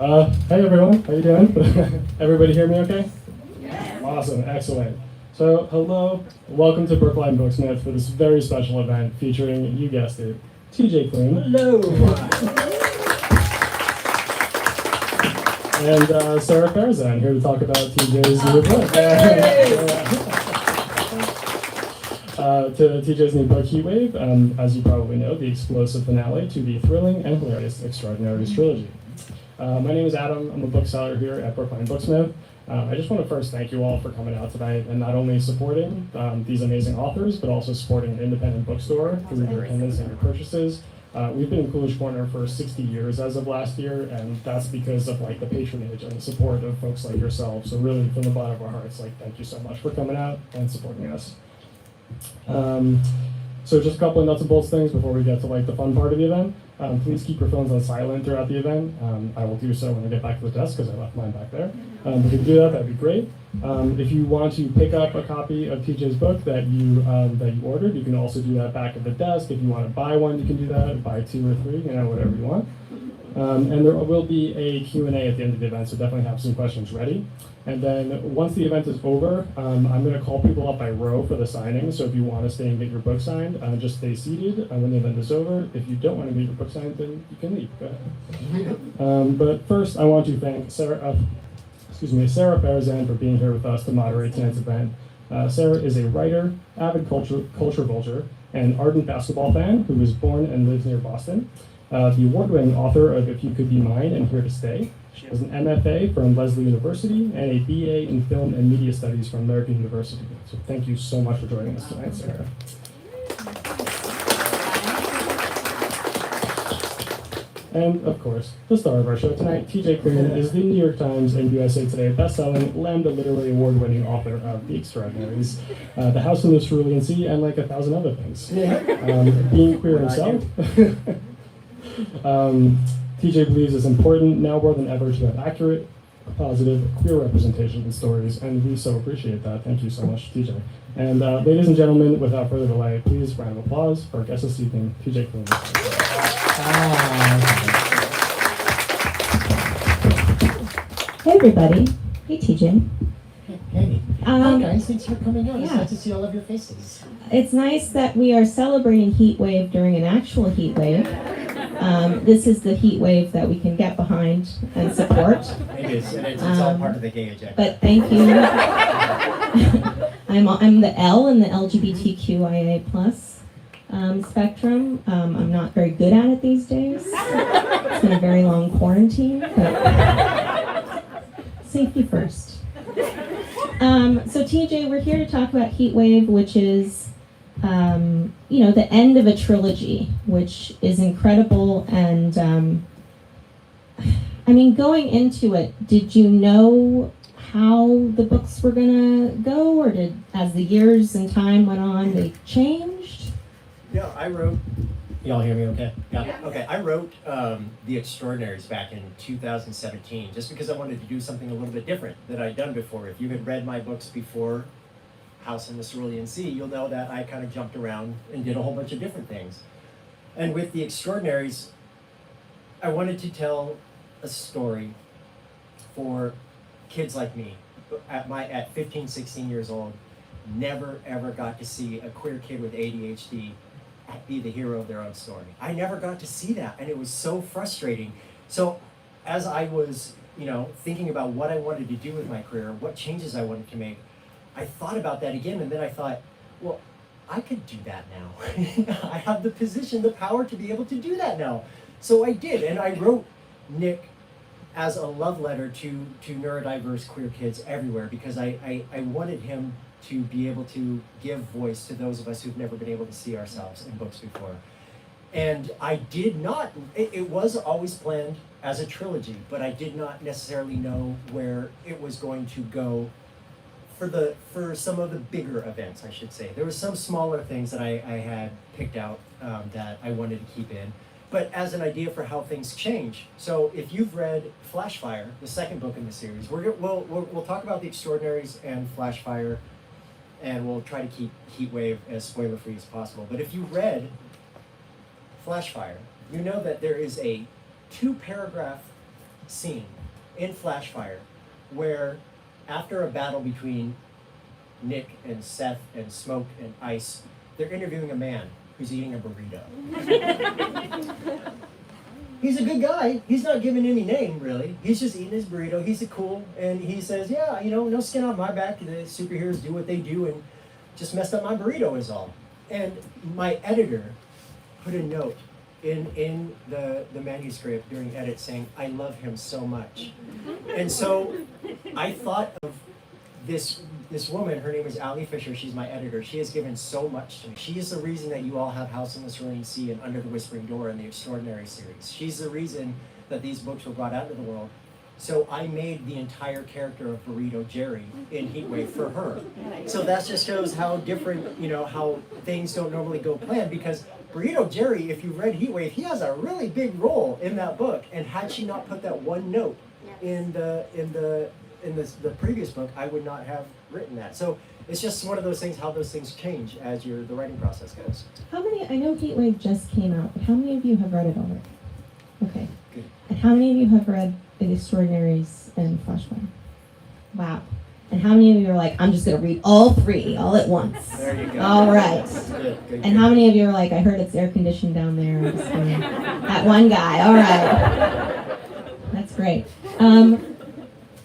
Hey everyone, how you doing? Everybody hear me okay? Yes. Awesome, excellent. So, hello, welcome to Brookline Booksmith for this very special event featuring, you guessed it, TJ Klune. Hello. And Sara Farizan, here to talk about TJ's new book. To TJ's new book, Heatwave, as you probably know, the explosive finale to the thrilling and hilarious Extraordinaries trilogy. My name is Adam. I'm a bookseller here at Brookline Booksmith. I just want to first thank you all for coming out tonight and not only supporting these amazing authors, but also supporting an independent bookstore through your attendance and your purchases. We've been in Coolidge Corner for 60 years as of last year, and that's because of the patronage and the support of folks like yourselves. So really, from the bottom of our hearts, thank you so much for coming out and supporting us. So just a couple of nuts and bolts things before we get to the fun part of the event. Please keep your phones on silent throughout the event. I will do so when I get back to the desk because I left mine back there. If you can do that, that'd be great. If you want to pick up a copy of TJ's book that you ordered, you can also do that back at the desk. If you want to buy one, you can do that. Buy 2 or 3, whatever you want. And there will be a Q&A at the end of the event, so definitely have some questions ready. And then once the event is over, I'm going to call people up by row for the signing. So if you want to stay and get your book signed, just stay seated when the event is over. If you don't want to get your book signed, then you can leave. Go ahead. But first, I want to thank Sara Farizan for being here with us to moderate tonight's event. Sara is a writer, avid culture vulture, and ardent basketball fan who was born and lives near Boston. The award-winning author of If You Could Be Mine and Here to Stay. She has an MFA from Lesley University and a BA in Film and Media Studies from American University. So thank you so much for joining us tonight, Sara. And of course, the star of our show tonight, TJ Klune, is the New York Times and USA Today best-selling Lambda Literary Award-winning author of The Extraordinaries, The House in the Cerulean Sea, and 1,000 other things. Being queer himself, TJ believes it's important now more than ever to have accurate, positive, queer representation in stories, and we so appreciate that. Thank you so much, TJ. And ladies and gentlemen, without further delay, please round of applause for our guest this evening, TJ Klune. Hey everybody. Hey TJ. Hey. Hi guys, thanks for coming out. It's nice to see all of your faces. It's nice that we are celebrating heat wave during an actual heat wave. This is the heat wave that we can get behind and support. It is, and it's all part of the gay agenda. But thank you. I'm the L in the LGBTQIA plus spectrum. I'm not very good at it these days. It's been a very long quarantine, but safety first. So TJ, we're here to talk about Heat Wave, which is the end of a trilogy, which is incredible. And going into it, did you know how the books were gonna go, or as the years and time went on, they changed? Yeah, I wrote. Y'all hear me okay? Yeah. Okay, I wrote The Extraordinaries back in 2017, just because I wanted to do something a little bit different that I'd done before. If you had read my books before House in the Cerulean Sea, you'll know that I kind of jumped around and did a whole bunch of different things. And with The Extraordinaries, I wanted to tell a story for kids like me. At 15, 16 years old, never ever got to see a queer kid with ADHD be the hero of their own story. I never got to see that, and it was so frustrating. So as I was, thinking about what I wanted to do with my career, what changes I wanted to make, I thought about that again, and then I thought, well, I could do that now. I have the position, the power to be able to do that now. So I did, and I wrote Nick as a love letter to neurodiverse queer kids everywhere, because I wanted him to be able to give voice to those of us who've never been able to see ourselves in books before. And I did not, it was always planned as a trilogy, but I did not necessarily know where it was going to go for some of the bigger events, I should say. There were some smaller things that I had picked out that I wanted to keep in, but as an idea for how things change. So if you've read Flashfire, the second book in the series, we'll talk about The Extraordinaries and Flashfire, and we'll try to keep Heatwave as spoiler-free as possible. But if you read Flashfire, you know that there is a 2-paragraph scene in Flashfire where after a battle between Nick and Seth and Smoke and Ice, they're interviewing a man who's eating a burrito. He's a good guy. He's not giving any name, really. He's just eating his burrito. He's cool. And he says, yeah, no skin on my back. The superheroes do what they do and just messed up my burrito is all. And my editor put a note in the manuscript during edit saying, I love him so much. And so I thought of this woman, her name is Allie Fisher, she's my editor. She has given so much to me. She is the reason that you all have House in the Cerulean Sea and Under the Whispering Door in the Extraordinary series. She's the reason that these books were brought out into the world. So I made the entire character of Burrito Jerry in Heatwave for her. So that just shows how different, how things don't normally go planned, because Burrito Jerry, if you've read Heatwave, he has a really big role in that book. And had she not put that one note in the previous book, I would not have written that. So it's just one of those things, how those things change as the writing process goes. How many, I know Heatwave just came out, but how many of you have read it already? Okay. Good. And how many of you have read The Extraordinaries and Flashfire? Wow. And how many of you are like, I'm just going to read all three all at once? There you go. All right. Good. And how many of you are like, I heard it's air conditioned down there. I'm just gonna... That one guy. All right. That's great.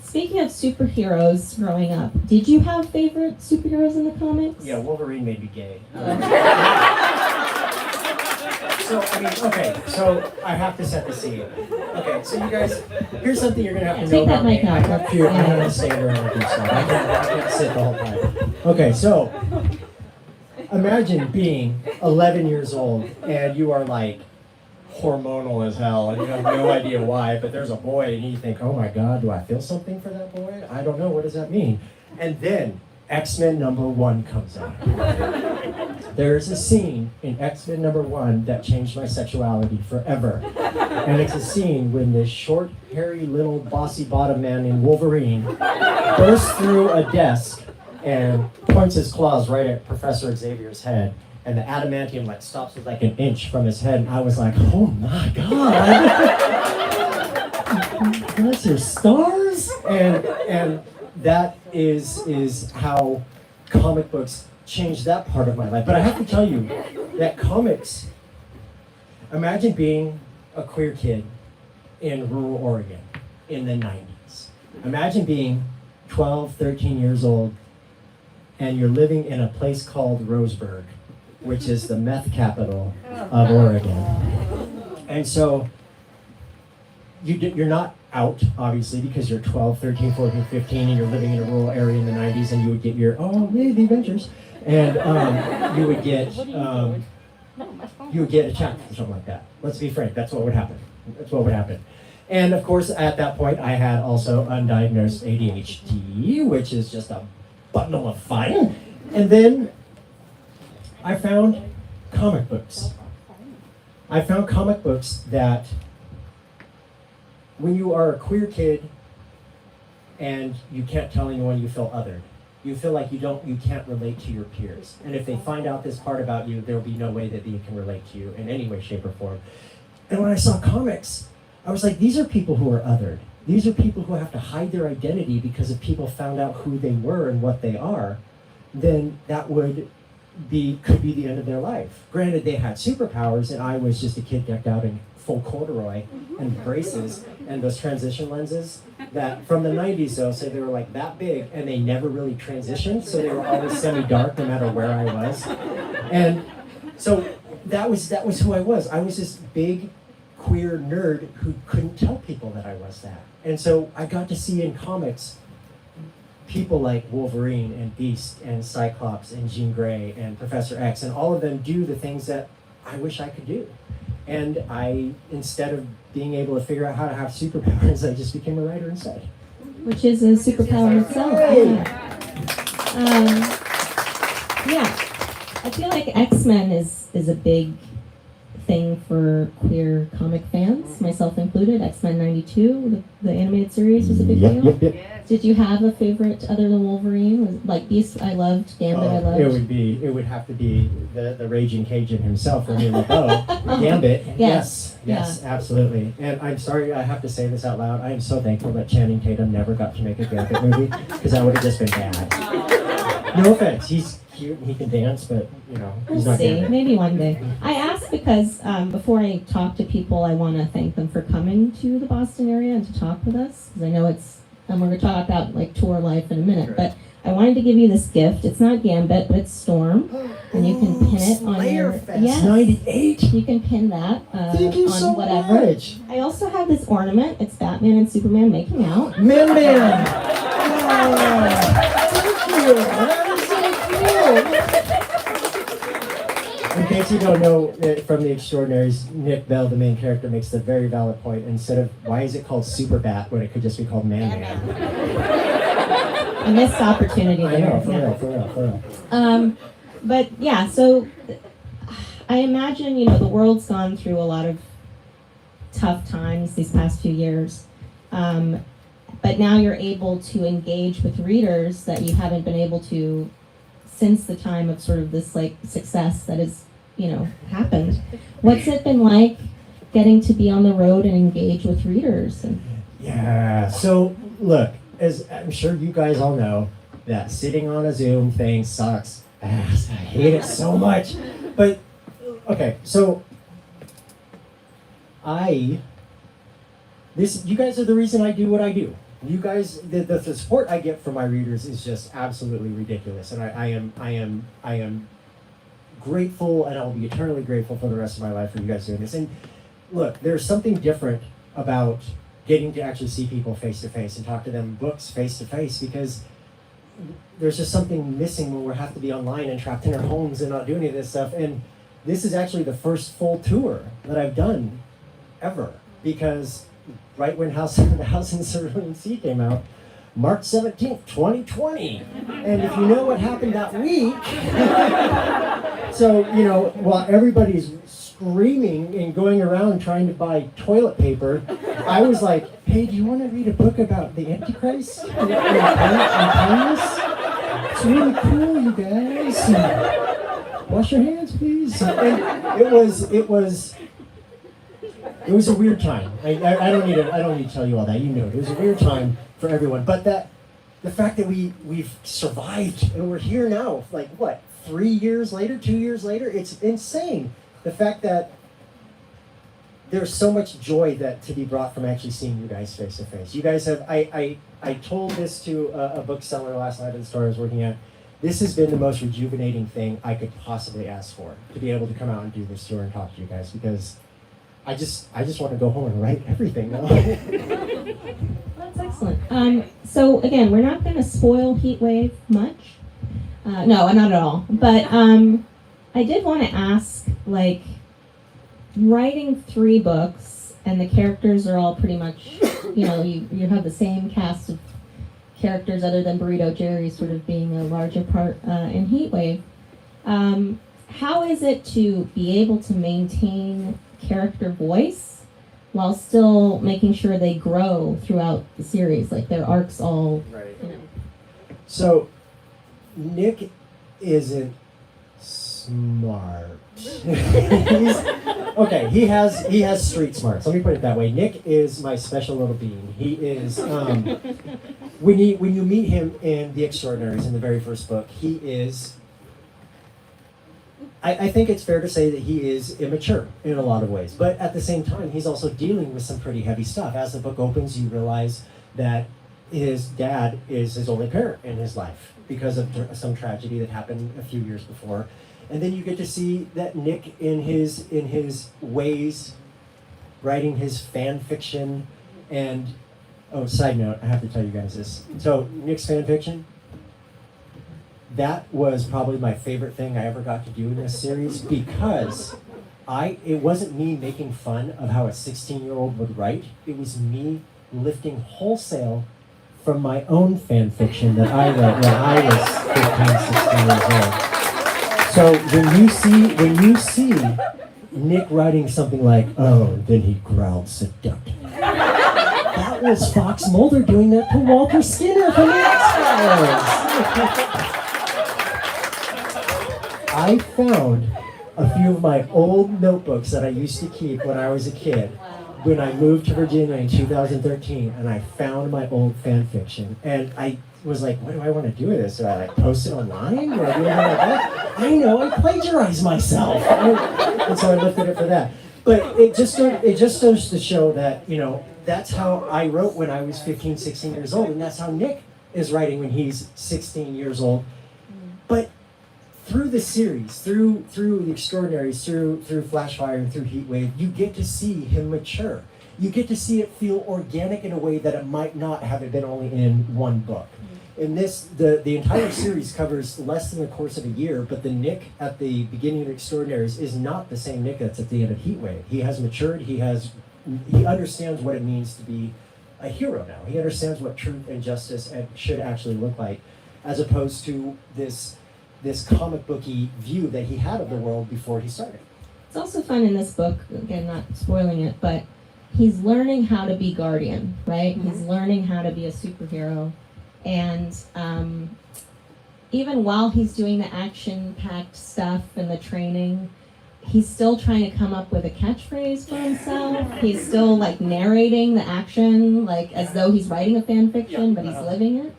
Speaking of superheroes growing up, did you have favorite superheroes in the comics? Yeah, Wolverine made me gay. So I have to set the scene. Okay, so you guys, here's something you're going to have to know Take that about me. mic out. I have to, I'm going to stay around and do stuff. I can't sit the whole time. Okay, so imagine being 11 years old and you are like hormonal as hell and you have no idea why, but there's a boy and you think, oh my God, do I feel something for that boy? I don't know, what does that mean? And then X-Men #1 comes out. There's a scene in X-Men #1 that changed my sexuality forever. And it's a scene when this short, hairy, little, bossy bottom man named Wolverine bursts through a desk and points his claws right at Professor Xavier's head. And the adamantium stops with an inch from his head. And I was like, oh my God. That's your stars? And that is how comic books changed that part of my life. But I have to tell you that comics, imagine being a queer kid in rural Oregon in the 90s. Imagine being 12, 13 years old and you're living in a place called Roseburg, which is the meth capital of Oregon. And so you're not out, obviously, because you're 12, 13, 14, 15, and you're living in a rural area in the 90s, and you would get your, the adventures. And you would get a chapter or something like that. Let's be frank, that's what would happen. And of course, at that point, I had also undiagnosed ADHD, which is just a bundle of fun. And then I found comic books. I found comic books that when you are a queer kid and you can't tell anyone you feel othered, you feel like you can't relate to your peers. And if they find out this part about you, there will be no way that they can relate to you in any way, shape, or form. And when I saw comics, I was like, these are people who are othered. These are people who have to hide their identity because if people found out who they were and what they are, then that could be the end of their life. Granted, they had superpowers, and I was just a kid decked out in full corduroy and braces and those transition lenses that from the 90s though, so they were that big and they never really transitioned, so they were always semi-dark no matter where I was. And so that was who I was. I was this big queer nerd who couldn't tell people that I was that. And so I got to see in comics people like Wolverine and Beast and Cyclops and Jean Grey and Professor X, and all of them do the things that I wish I could do. And instead of being able to figure out how to have superpowers, I just became a writer instead. Which is a superpower itself. Yeah. I feel like X-Men is a big thing for queer comic fans, myself included. X-Men 92, the animated series was a big deal. Yep. Did you have a favorite other than Wolverine? Like Beast, I loved. Gambit, I loved. It would have to be the Raging Cajun himself, Remy LeBeau. Gambit. Yes, absolutely. And I'm sorry, I have to say this out loud. I am so thankful that Channing Tatum never got to make a Gambit movie, because that would have just been bad. No offense, he's cute and he can dance, but he's We'll not see. Gambit. Maybe one day. I ask because before I talk to people, I want to thank them for coming to the Boston area and to talk with us, because I know and we're going to talk about like tour life in a minute, Sure. but I wanted to give you this gift. It's not Gambit, but it's Storm, and you can pin it on your. Yes. 98. You can pin that Thank you on so whatever. much. I also have this ornament. It's Batman and Superman making out. Man. Thank you. That is so cool. In case you don't know, from The Extraordinaries, Nick Bell, the main character, makes the very valid point. Instead of, why is it called Super Bat when it could just be called Man? A missed opportunity I there. know, for yeah. real. But yeah, so I imagine, the world's gone through a lot of tough times these past few years. But now you're able to engage with readers that you haven't been able to since the time of sort of this like success that has, happened. What's it been like getting to be on the road and engage with readers? Yeah, so look, as I'm sure you guys all know, that sitting on a Zoom thing sucks ass. I hate it so much. But, okay, so you guys are the reason I do what I do. You guys, the support I get from my readers is just absolutely ridiculous, and I am grateful, and I will be eternally grateful for the rest of my life for you guys doing this. And look, there's something different about getting to actually see people face to face and talk to them books face to face, because there's just something missing when we have to be online and trapped in our homes and not do any of this stuff. And this is actually the first full tour that I've done ever, because right when House and Cerulean Sea came out, March 17th, 2020. And if you know what happened that week, so, while everybody's screaming and going around trying to buy toilet paper, I was like, hey, do you want to read a book about the Antichrist and kindness? It's really cool, you guys. Wash your hands, please. And it was a weird time. I don't need to tell you all that. It was a weird time for everyone. But the fact that we've survived and we're here now, like what, 3 years later, 2 years later, it's insane. The fact that there's so much joy that to be brought from actually seeing you guys face to face. You guys have. I told this to a bookseller last night at the store I was working at. This has been the most rejuvenating thing I could possibly ask for, to be able to come out and do this tour and talk to you guys, because I just want to go home and write everything now. That's excellent. So again, we're not going to spoil Heatwave much. No, not at all. But I did want to ask, like, writing 3 books and the characters are all pretty much, you have the same cast of characters other than Burrito Jerry sort of being a larger part in Heatwave. How is it to be able to maintain character voice while still making sure they grow throughout the series, like their arcs all, Right. So Nick isn't smart. He has street smarts. Let me put it that way. Nick is my special little being. He is when you meet him in The Extraordinaries in the very first book, he is. I think it's fair to say that he is immature in a lot of ways, but at the same time, he's also dealing with some pretty heavy stuff. As the book opens, you realize that his dad is his only parent in his life because of some tragedy that happened a few years before. And then you get to see that Nick, in his ways, writing his fan fiction, and side note, I have to tell you guys this. So Nick's fan fiction, that was probably my favorite thing I ever got to do in this series, because it wasn't me making fun of how a 16-year-old would write. It was me lifting wholesale from my own fan fiction that I wrote when I was 15, 16 years old. So when you see Nick writing something like, "Oh," and then he growled seductively. That was Fox Mulder doing that to Walter Skinner from the X-Files. I found a few of my old notebooks that I used to keep when I was a kid. When I moved to Virginia in 2013, and I found my old fan fiction, and I was like, what do I want to do with this? Do I like post it online? Do I do anything like that? I know, I plagiarize myself. And so I looked at it for that. But it just goes to show that, you know, that's how I wrote when I was 15, 16 years old, and that's how Nick is writing when he's 16 years old. But through the series, through The Extraordinaries, through Flashfire and through Heatwave, you get to see him mature. You get to see it feel organic in a way that it might not have it been only in one book. In this, the entire series covers less than the course of a year, but the Nick at the beginning of Extraordinaries is not the same Nick that's at the end of Heatwave. He has matured, he understands what it means to be a hero now. He understands what truth and justice should actually look like, as opposed to this comic booky view that he had of the world before he started. It's also fun in this book, again, not spoiling it, but he's learning how to be Guardian, right? Mm-hmm. He's learning how to be a superhero. And even while he's doing the action-packed stuff and the training, he's still trying to come up with a catchphrase for himself. He's still like narrating the action, like as though he's writing a fan fiction, but he's living it.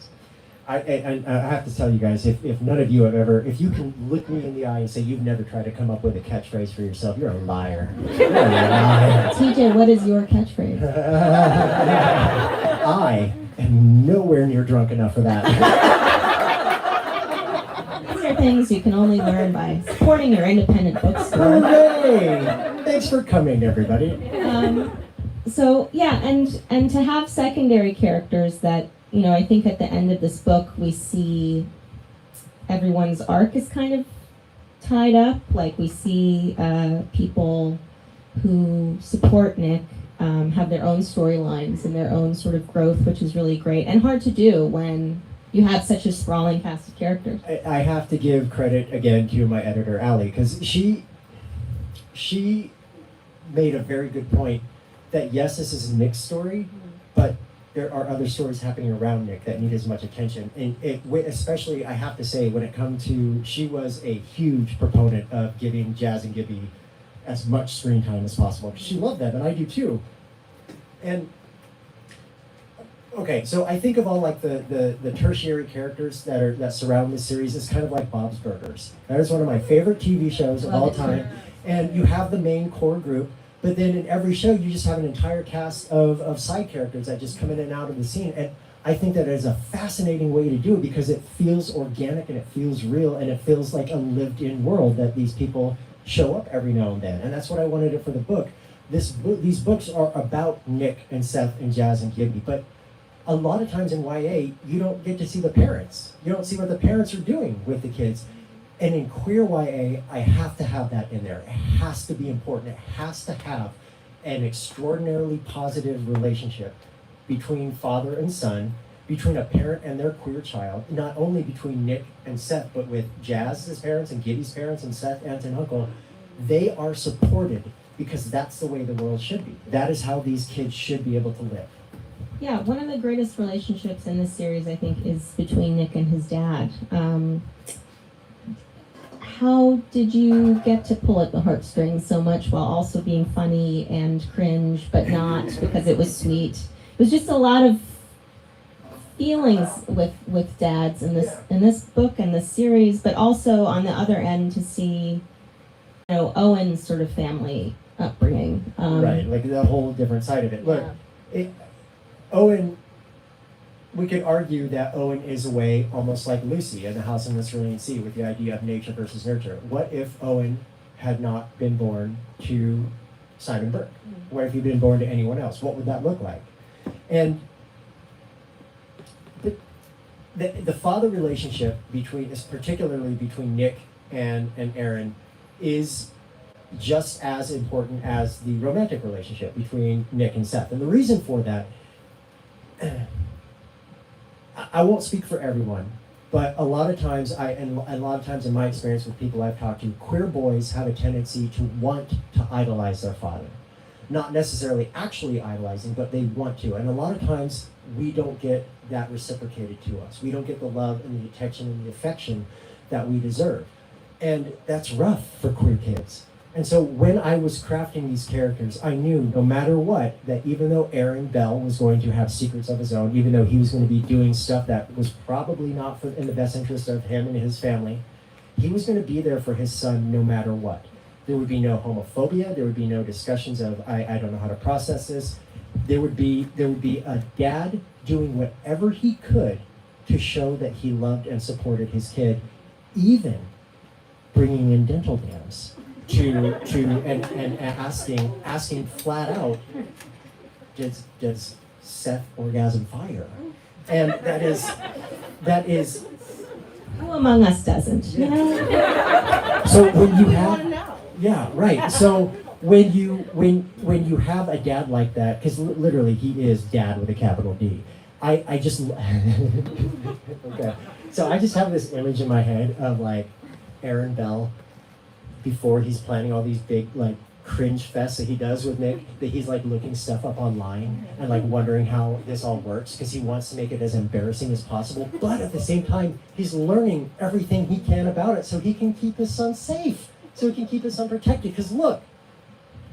I have to tell you guys, if none of you have ever, if you can look me in the eye and say you've never tried to come up with a catchphrase for yourself, you're a liar. You're a liar. TJ, what is your catchphrase? I am nowhere near drunk enough for that. These are things you can only learn by supporting your independent bookstore. Hooray! Thanks for coming, everybody. So yeah, and to have secondary characters that, you know, I think at the end of this book we see everyone's arc is kind of tied up. Like we see people who support Nick have their own storylines and their own sort of growth, which is really great and hard to do when you have such a sprawling cast of characters. I have to give credit again to my editor, Allie, because she made a very good point that yes, this is Nick's story, but there are other stories happening around Nick that need as much attention. And especially, I have to say, when it comes to, she was a huge proponent of giving Jazz and Gibby as much screen time as possible. She loved them, and I do too. And okay, so I think of all like the tertiary characters that surround this series as kind of like Bob's Burgers. That is one of my favorite TV shows of all time. And you have the main core group, but then in every show you just have an entire cast of side characters that just come in and out of the scene. And I think that is a fascinating way to do it because it feels organic and it feels real and it feels like a lived-in world that these people show up every now and then. And that's what I wanted it for the book. These books are about Nick and Seth and Jazz and Gibby, but a lot of times in YA, you don't get to see the parents. You don't see what the parents are doing with the kids. And in queer YA, I have to have that in there. It has to be important. It has to have an extraordinarily positive relationship between father and son, between a parent and their queer child, not only between Nick and Seth, but with Jazz's parents and Gibby's parents and Seth's aunt and uncle. They are supported because that's the way the world should be. That is how these kids should be able to live. Yeah, one of the greatest relationships in this series, I think, is between Nick and his dad. How did you get to pull at the heartstrings so much while also being funny and cringe, but not because it was sweet? It was just a lot of feelings with dads in this book and this series, but also on the other end to see, you know, Owen's sort of family upbringing. Right, like the whole different side of it. Look, Owen, we could argue that Owen is a way almost like Lucy in The House in the Cerulean Sea with the idea of nature versus nurture. What if Owen had not been born to Simon Burke? What if he'd been born to anyone else? What would that look like? And the father relationship particularly between Nick and Aaron, is just as important as the romantic relationship between Nick and Seth. And the reason for that, I won't speak for everyone, But a lot of times, and a lot of times in my experience with people I've talked to, queer boys have a tendency to want to idolize their father. Not necessarily actually idolizing, but they want to. And a lot of times, we don't get that reciprocated to us. We don't get the love and the attention and the affection that we deserve. And that's rough for queer kids. And so when I was crafting these characters, I knew no matter what, that even though Aaron Bell was going to have secrets of his own, even though he was going to be doing stuff that was probably not in the best interest of him and his family, he was going to be there for his son no matter what. There would be no homophobia. There would be no discussions of, I don't know how to process this. There would be a dad doing whatever he could to show that he loved and supported his kid, even bringing in dental dams and asking flat out, does Seth orgasm fire? And that is Who among us doesn't? You know? so when you have, yeah, right. So when you have a dad like that, because literally he is dad with a capital D. I just okay. So I just have this image in my head of like Aaron Bell before he's planning all these big like cringe fests that he does with Nick, that he's like looking stuff up online and like wondering how this all works because he wants to make it as embarrassing as possible, but at the same time he's learning everything he can about it so he can keep his son safe, so he can keep his son protected. Because look,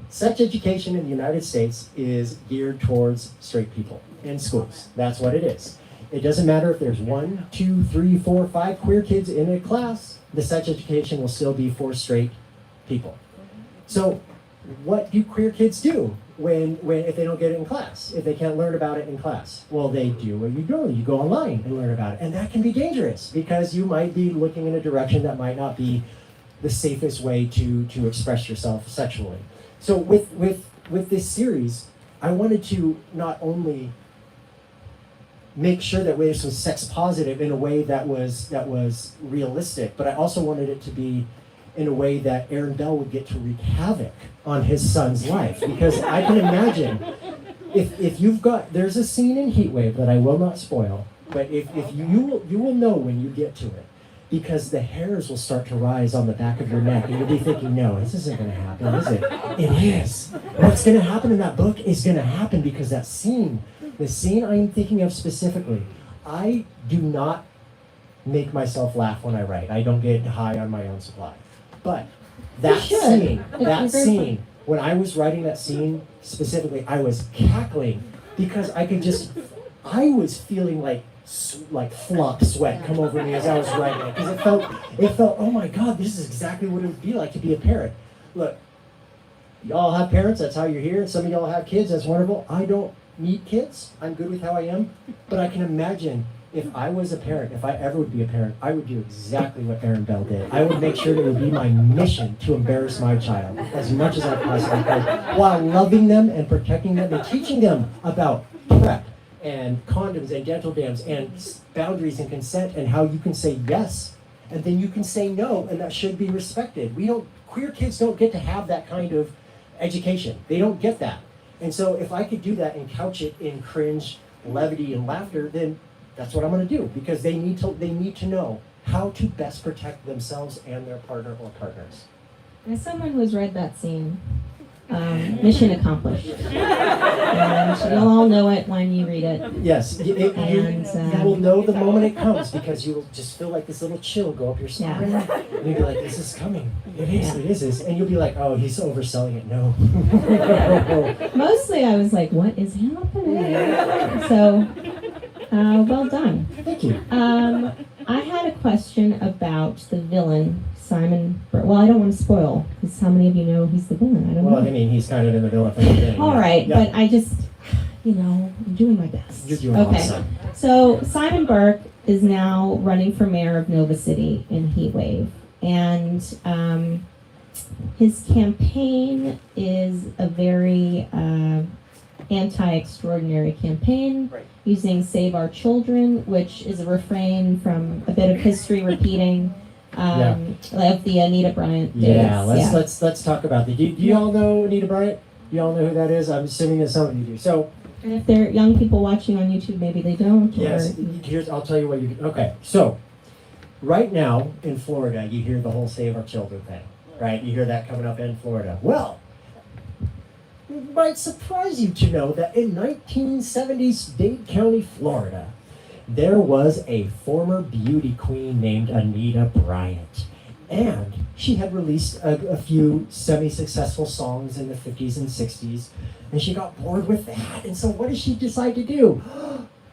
sex education in the United States is geared towards straight people in schools. That's what it is. It doesn't matter if there's 1, 2, 3, 4, 5 queer kids in a class, the sex education will still be for straight people. So what do queer kids do when if they don't get it in class, if they can't learn about it in class? Well, they do what you go online and learn about it. And that can be dangerous because you might be looking in a direction that might not be the safest way to express yourself sexually. So with this series, I wanted to not only make sure that this was sex positive in a way that was realistic, but I also wanted it to be in a way that Aaron Bell would get to wreak havoc on his son's life. Because I can imagine, if you've got, there's a scene in Heatwave that I will not spoil, but if you will know when you get to it, because the hairs will start to rise on the back of your neck, and you'll be thinking, no, this isn't going to happen, is it? It is. What's going to happen in that book is going to happen because that scene, the scene I'm thinking of specifically, I do not make myself laugh when I write. I don't get high on my own supply. But that scene, when I was writing that scene specifically, I was cackling because I was feeling like flop sweat come over me as I was writing it, because it felt, oh my God, this is exactly what it would be like to be a parent. Look, y'all have parents, that's how you're here. Some of y'all have kids, that's wonderful. I don't need kids, I'm good with how I am, but I can imagine if I was a parent, if I ever would be a parent, I would do exactly what Aaron Bell did. I would make sure that it would be my mission to embarrass my child as much as I possibly could, while loving them and protecting them and teaching them about PrEP and condoms and dental dams and boundaries and consent and how you can say yes and then you can say no, and that should be respected. Queer kids don't get to have that kind of education. They don't get that. And so if I could do that and couch it in cringe, levity, and laughter, then that's what I'm going to do, because they need to know how to best protect themselves and their partner or partners. As someone who's read that scene, mission accomplished. And you'll all know it when you read it. Yes, you will know the moment it comes, because you will just feel like this little chill go up your spine. Yeah. And you'll be like, this is coming. It is. And you'll be like, oh, he's overselling it. No. Mostly I was like, what is happening? So, well done. Thank you. I had a question about the villain, Simon. Well, I don't want to spoil, because how many of you know he's the villain? I don't know. Well, I mean, he's kind of in the villain thing. All right, yeah. But I just, I'm doing my best. You're doing awesome. So Simon Burke is now running for mayor of Nova City in Heatwave, and his campaign is a very anti-extraordinary campaign, right, using Save Our Children, which is a refrain from a bit of history repeating of the Anita Bryant days. Yeah, let's talk about that. Do you all know Anita Bryant? Do you all know who that is? I'm assuming that some of you do. So, and if they're young people watching on YouTube, maybe they don't. Yes, I'll tell you what you can. Okay, so Right now in Florida, you hear the whole Save Our Children thing, right? You hear that coming up in Florida. Well, it might surprise you to know that in 1970s Dade County, Florida, there was a former beauty queen named Anita Bryant. And she had released a few semi-successful songs in the 50s and 60s, and she got bored with that. And so what did she decide to do?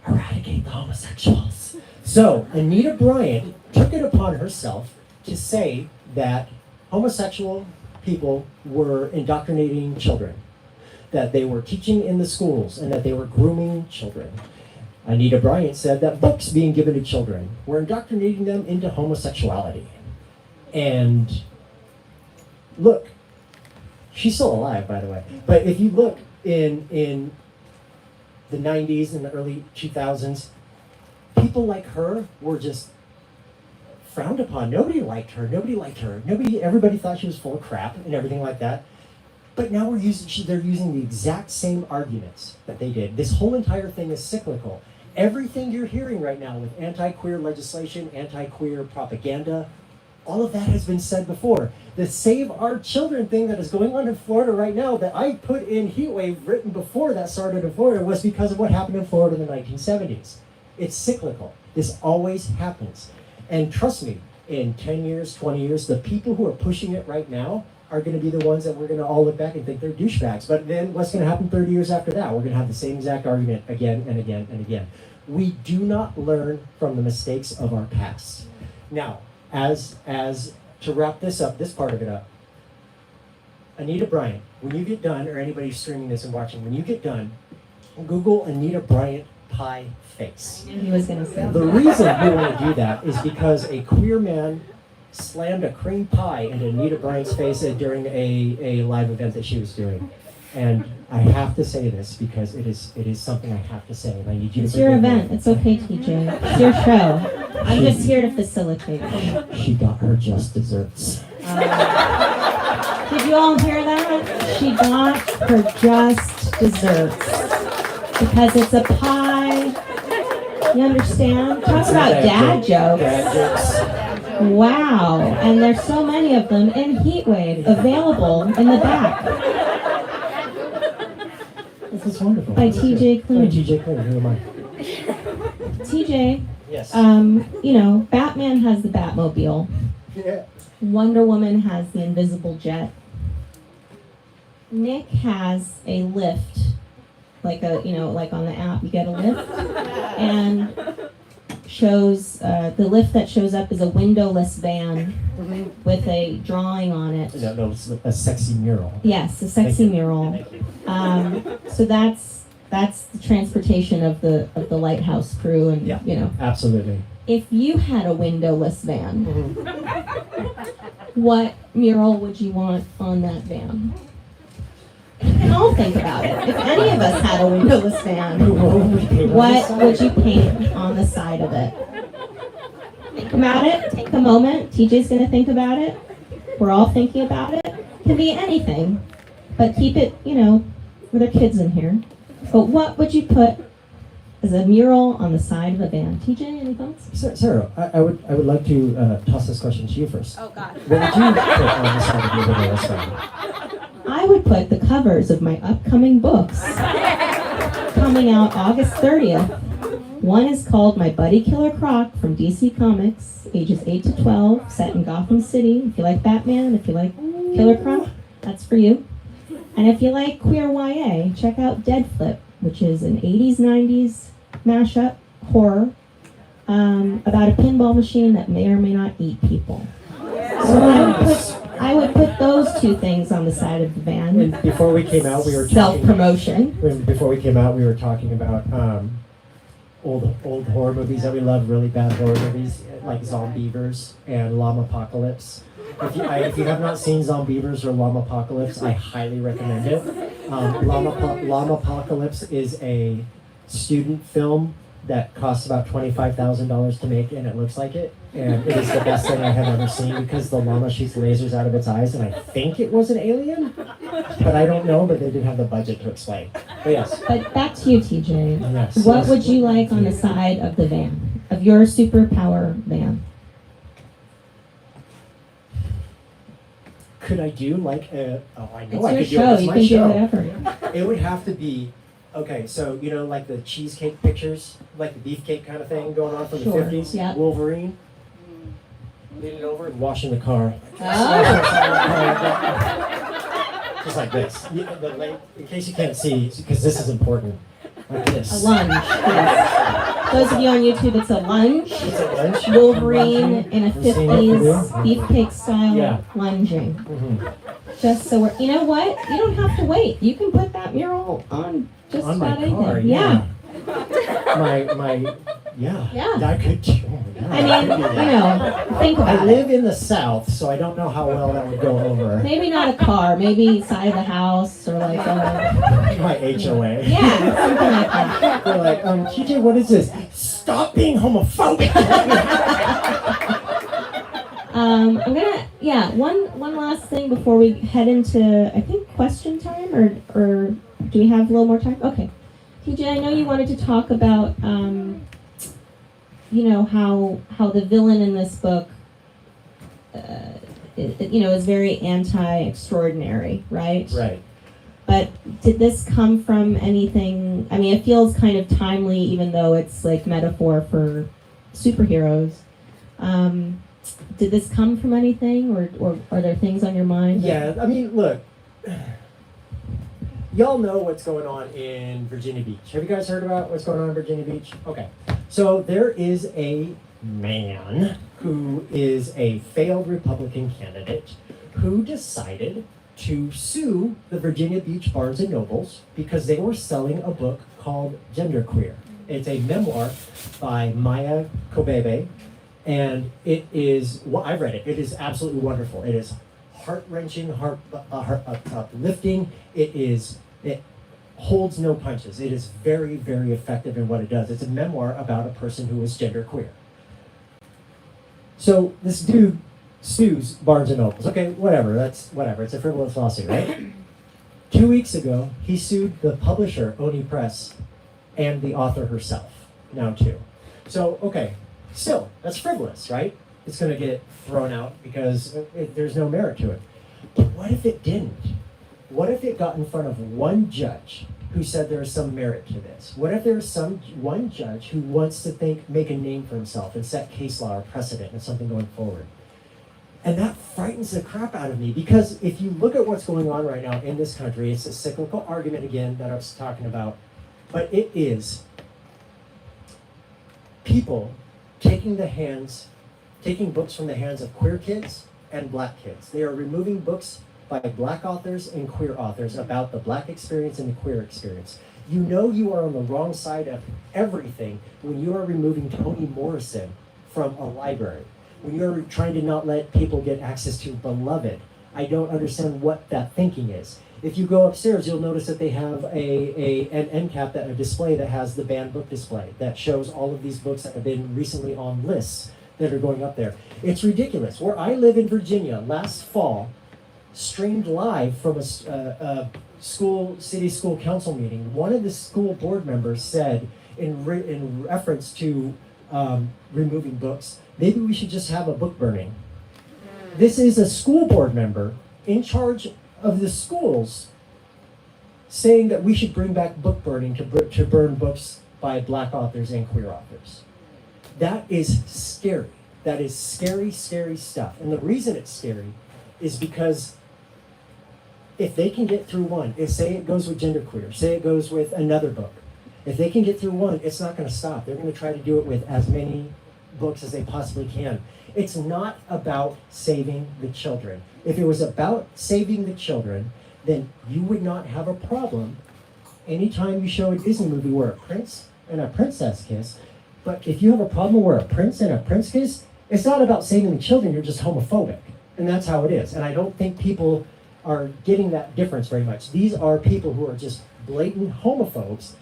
Eradicate the homosexuals. So Anita Bryant took it upon herself to say that homosexual people were indoctrinating children, that they were teaching in the schools, and that they were grooming children. Anita Bryant said that books being given to children were indoctrinating them into homosexuality. And look, she's still alive, by the way. But if you look in the 90s and the early 2000s, people like her were just frowned upon. Nobody liked her. Everybody thought she was full of crap and everything like that. But now they're using the exact same arguments that they did. This whole entire thing is cyclical. Everything you're hearing right now with anti-queer legislation, anti-queer propaganda, all of that has been said before. The Save Our Children thing that is going on in Florida right now that I put in Heatwave written before that started in Florida was because of what happened in Florida in the 1970s. It's cyclical. This always happens. And trust me, in 10 years, 20 years, the people who are pushing it right now are going to be the ones that we're going to all look back and think they're douchebags. But then what's going to happen 30 years after that? We're going to have the same exact argument again and again and again. We do not learn from the mistakes of our past. Now, as to wrap this part of it up, Anita Bryant, when you get done, or anybody streaming this and watching, when you get done, Google Anita Bryant pie face. I knew he was going to say The reason we want to do that is because a queer man slammed a cream pie into Anita Bryant's face during a live event that she was doing. And I have to say this because it is something I have to say, and I need you It's to your forgive me. event. It's okay, TJ. It's your show. I'm just here to facilitate. She got her just desserts. Did you all hear that? She got her just desserts. Because it's a pie. You understand? Talk about dad jokes. Dad jokes. Wow. And there's so many of them in Heatwave available in the back. This is wonderful. By TJ Klune. By TJ Klune, who am I? TJ, Yes. Batman has the Batmobile. Yeah. Wonder Woman has the invisible jet. Nick has a lift, like on the app, you get a lift, and shows the lift that shows up is a windowless van with a drawing on it. No, it's a sexy mural. Yes, a sexy mural. Thank you. So that's the transportation of the lighthouse crew, and Yeah. Absolutely. If you had a windowless van, Mm-hmm. what mural would you want on that van? You can all think about it. If any of us had a windowless van, what would you paint on the side of it? Think about it. Take a moment. TJ's going to think about it. We're all thinking about it. It can be anything, but keep it, with our kids in here. But what would you put as a mural on the side of a van? TJ, any thoughts? Sarah, I would like to toss this question to you first. Oh, God. What would you put on the side of your windowless van? I would put the covers of my upcoming books coming out August 30th. One is called My Buddy Killer Croc from DC Comics, ages 8 to 12, set in Gotham City. If you like Batman, if you like Killer Croc, that's for you. And if you like queer YA, check out Dead Flip, which is an 80s, 90s mashup horror about a pinball machine that may or may not eat people. So I would put those two things on the side of the van. And before we came out, we were talking. Self-promotion. Before we came out, we were talking about old horror movies that we love, really bad horror movies like Zombievers and Llamapocalypse. If you have not seen Zombievers or Llamapocalypse, I highly recommend it. Llamapocalypse is a student film that costs about $25,000 to make, and it looks like it. And it is the best thing I have ever seen because the llama shoots lasers out of its eyes, and I think it was an alien, but I don't know. But they didn't have the budget to explain. But yes. But back to you, TJ. Yes. What would you like on the side of the van, of your superpower van? could I do like a, oh, I know It's I your could do show. it. It's You my can do show. whatever. It would have to be, okay, so, you know, like the cheesecake pictures, like the beefcake kind of thing going on from Sure, the 50s? yeah. Wolverine. Leaning over and washing the car. Just like this. In case you can't see, because this is important. Like this. A lunge. Yes. Those of you on YouTube, it's a lunge. It's a lunch. Wolverine in a You've seen it, 50s yeah. beefcake style Yeah. lunging. Mm-hmm. Just so we're, you know what? You don't have to wait. You can put that mural on just On my about anything. car, Yeah. Yeah. Yeah. I could. I mean, you know, think I about it. live in the South, so I don't know how well that would go over Maybe not a car, maybe side of the house or like a, my HOA. yeah, something like that. They're like, TJ, what is this? Stop being homophobic. I'm gonna, one last thing before we head into, I think, question time, or do we have a little more time? Okay. TJ, I know you wanted to talk about, you know, how the villain in this book, is very anti-extraordinary, right? Right. But did this come from anything? I mean, it feels kind of timely, even though it's like metaphor for superheroes. Did this come from anything, or are there things on your mind? Yeah, I mean, look. Y'all know what's going on in Virginia Beach. Have you guys heard about what's going on in Virginia Beach? Okay. So there is a man who is a failed Republican candidate who decided to sue the Virginia Beach Barnes and Nobles because they were selling a book called Genderqueer. It's a memoir by Maya Kobebe, and it is, well, I read it. It is absolutely wonderful. It is heart-wrenching, uplifting. It holds no punches. It is very, very effective in what it does. It's a memoir about a person who is genderqueer. So this dude sues Barnes and Nobles. Okay, whatever. It's a frivolous lawsuit, right? 2 weeks ago, he sued the publisher, Oni Press, and the author herself. Now too. So, okay, still, that's frivolous, right? It's going to get thrown out because there's no merit to it. But what if it didn't? What if it got in front of one judge who said there is some merit to this? What if there's one judge who wants to make a name for himself and set case law or precedent and something going forward? And that frightens the crap out of me, because if you look at what's going on right now in this country, it's a cyclical argument again that I was talking about, but it is people taking books from the hands of queer kids and black kids. They are removing books by black authors and queer authors about the black experience and the queer experience. You know you are on the wrong side of everything when you are removing Toni Morrison from a library, when you're trying to not let people get access to Beloved. I don't understand what that thinking is. If you go upstairs, you'll notice that they have an end cap, a display that has the banned book display that shows all of these books that have been recently on lists that are going up there. It's ridiculous. Where I live in Virginia, last fall, streamed live from a city school council meeting, one of the school board members said, in reference to removing books, maybe we should just have a book burning. This is a school board member in charge of the schools saying that we should bring back book burning to burn books by black authors and queer authors. That is scary. That is scary, scary stuff. And the reason it's scary is because if they can get through one, say it goes with genderqueer, say it goes with another book, if they can get through one, it's not going to stop. They're going to try to do it with as many books as they possibly can. It's not about saving the children. If it was about saving the children, then you would not have a problem anytime you show a Disney movie where a prince and a princess kiss. But if you have a problem where a prince and a prince kiss, it's not about saving the children, you're just homophobic. And that's how it is. And I don't think people are getting that difference very much. These are people who are just blatant homophobes.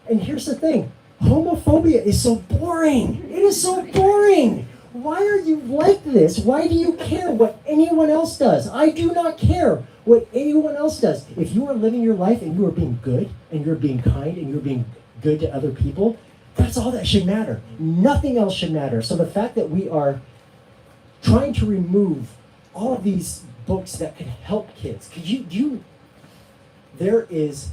And here's the thing, homophobia is so boring. It is so boring. Why are you like this? Why do you care what anyone else does? I do not care what anyone else does. If you are living your life and you are being good and you're being kind and you're being good to other people, that's all that should matter. Nothing else should matter. So the fact that we are trying to remove all of these books that can help kids. There is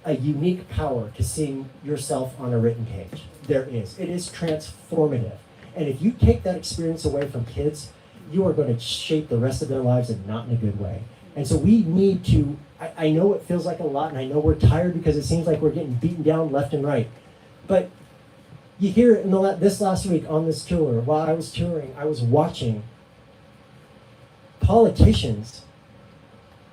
a unique power to seeing yourself on a written page. There is. It is transformative. And if you take that experience away from kids, you are going to shape the rest of their lives and not in a good way. And so we need to, I know it feels like a lot, and I know we're tired because it seems like we're getting beaten down left and right. But you hear it this last week on this tour, while I was touring, I was watching politicians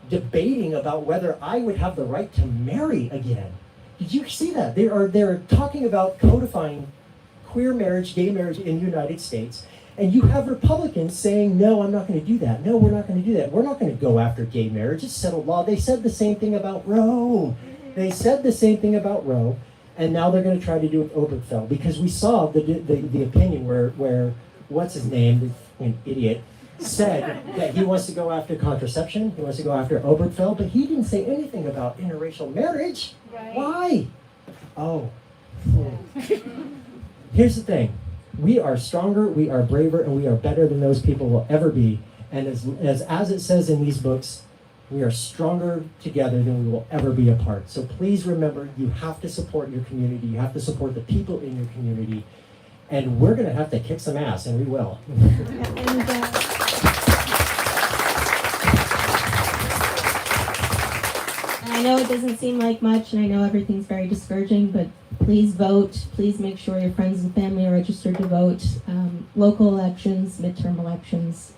debating about whether I would have the right to marry again. Did you see that? They're talking about codifying queer marriage, gay marriage in the United States. And you have Republicans saying, no, I'm not going to do that. No, we're not going to do that. We're not going to go after gay marriage. It's settled law. They said the same thing about Roe. And now they're going to try to do it with Obergefell, because we saw the opinion where what's his name, an idiot, said that he wants to go after contraception, he wants to go after Obergefell, but he didn't say anything about interracial marriage. Right. Why? Oh. Here's the thing. We are stronger, we are braver, and we are better than those people will ever be. And as it says in these books, we are stronger together than we will ever be apart. So please remember, you have to support your community. You have to support the people in your community. And we're going to have to kick some ass, and we will. I know it doesn't seem like much, and I know everything's very discouraging, but please vote. Please make sure your friends and family are registered to vote. Local elections, midterm elections,